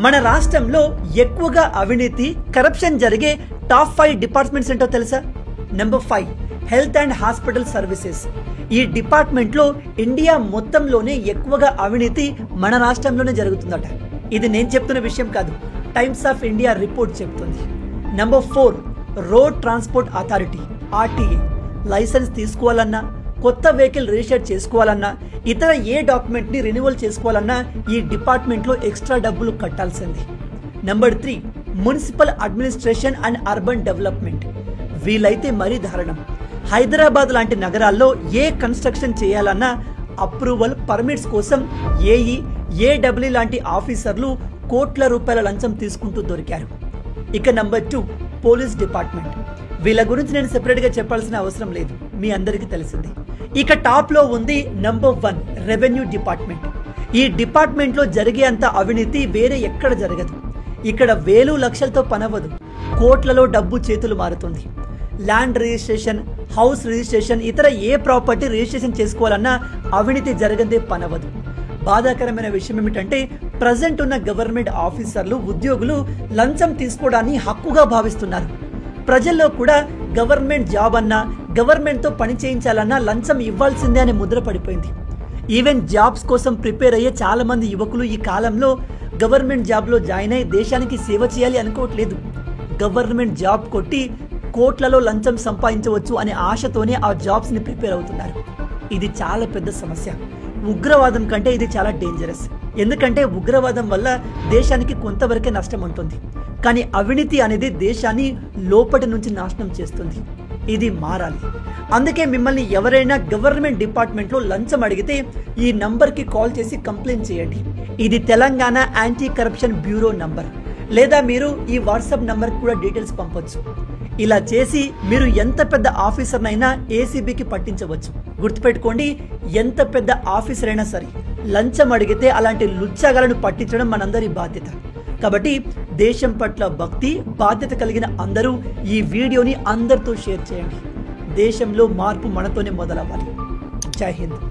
మన రాష్ట్రంలో ఎక్కువగా అవినీతి కరప్షన్ జరిగే టాప్ 5 డిపార్ట్మెంట్స్ ఏంటో తెలుసా? Number 5 health and hospital services. ఈ డిపార్ట్మెంట్ లో ఇండియా మొత్తంలోనే ఎక్కువగా అవినీతి మన రాష్ట్రంలోనే జరుగుతుందట. ఇది నేను చెప్తున్న విషయం కాదు, టైమ్స్ ఆఫ్ ఇండియా రిపోర్ట్ చెప్తుంది. Number 4 road transport authority RTA. Licence తీసుకోవాలన్నా, కొత్త వెహికల్ రిజిస్టర్ చేసుకోవాలన్నా, ఇతర ఏ డాక్యుమెంట్ ని రెన్యువల్ చేసుకోవాలన్నా ఈ డిపార్ట్మెంట్ లో ఎక్స్ట్రా డబ్బులు కట్టాల్సింది. Number 3 municipal administration and urban development. వీలైతే మరీ దారుణం. హైదరాబాద్ లాంటి నగరాల్లో ఏ కన్స్ట్రక్షన్ చేయాలన్నా అప్రూవల్ పర్మిట్స్ కోసం ఏఈ ఏడబ్ల్యూ లాంటి ఆఫీసర్లు కోట్ల రూపాయల లంచం తీసుకుంటూ దొరికారు. ఇక నెంబర్ 2 పోలీస్ డిపార్ట్మెంట్. వీళ్ళ గురించి నేను సెపరేట్ గా చెప్పాల్సిన అవసరం లేదు, మీ అందరికీ తెలిసింది. ఇక టాప్ లో ఉంది నెంబర్ 1 రెవెన్యూ డిపార్ట్మెంట్. ఈ డిపార్ట్మెంట్ లో జరిగే అంత అవినీతి వేరే ఎక్కడ జరగదు. ఇక్కడ వేలు లక్షలతో పనవదు, కోట్లలో డబ్బు చేతులు మారుతుంది. ల్యాండ్ రిజిస్ట్రేషన్, హౌస్ రిజిస్ట్రేషన్, ఇతర ఏ ప్రాపర్టీ రిజిస్ట్రేషన్ చేసుకోవాలన్నా అవినీతి జరగదే పనవదు. బాధాకరమైన విషయం ఏమిటంటే ప్రజెంట్ ఉన్న గవర్నమెంట్ ఆఫీసర్లు, ఉద్యోగులు లంచం తీసుకోవడాన్ని హక్కుగా భావిస్తున్నారు. ప్రజల్లో కూడా గవర్నమెంట్ జాబ్ అన్నా, గవర్నమెంట్ తో పని చేయించాలన్నా లంచం ఇవ్వాల్సిందే అనే ముద్ర పడిపోయింది. ఈవెన్ జాబ్స్ కోసం ప్రిపేర్ అయ్యే చాలా మంది యువకులు ఈ కాలంలో గవర్నమెంట్ జాబ్ లో జాయిన్ అయ్యి దేశానికి సేవ చేయాలి అనుకోవట్లేదు. గవర్నమెంట్ జాబ్ కొట్టి కోట్లలో లంచం సంపాదించవచ్చు అనే ఆశతోనే ఆ జాబ్స్ ని ప్రిపేర్ అవుతున్నారు. ఇది చాలా పెద్ద సమస్య. ఉగ్రవాదం కంటే ఇది చాలా డేంజరస్. ఎందుకంటే ఉగ్రవాదం వల్ల దేశానికి కొంతవరకే నష్టం ఉంటుంది, కానీ అవినీతి అనేది దేశాన్ని లోపటి నుంచి నాశనం చేస్తుంది. ఇది మారాలి. అందుకే మిమ్మల్ని ఎవరైనా గవర్నమెంట్ డిపార్ట్మెంట్ లో లంచం అడిగితే ఈ నంబర్ కి కాల్ చేసి కంప్లైంట్ చేయండి. ఇది Telangana anti corruption bureau number. లేదా మీరు ఈ వాట్సాప్ నంబర్ కూడా డీటెయిల్స్ పంపొచ్చు. ఇలా చేసి మీరు ఎంత పెద్ద ఆఫీసర్ అయినా ఏసీబీకి పట్టించవచ్చు. గుర్తుపెట్టుకోండి, ఎంత పెద్ద ఆఫీసర్ అయినా సరే లంచం అడిగితే అలాంటి లుచ్చగాలను పట్టించడం మనందరి బాధ్యత. కాబట్టి దేశం పట్ల భక్తి, బాధ్యత కలిగిన అందరూ ఈ వీడియోని అందరితో షేర్ చేయండి. దేశంలో మార్పు మనతోనే మొదలవ్వాలి. జై హింద్.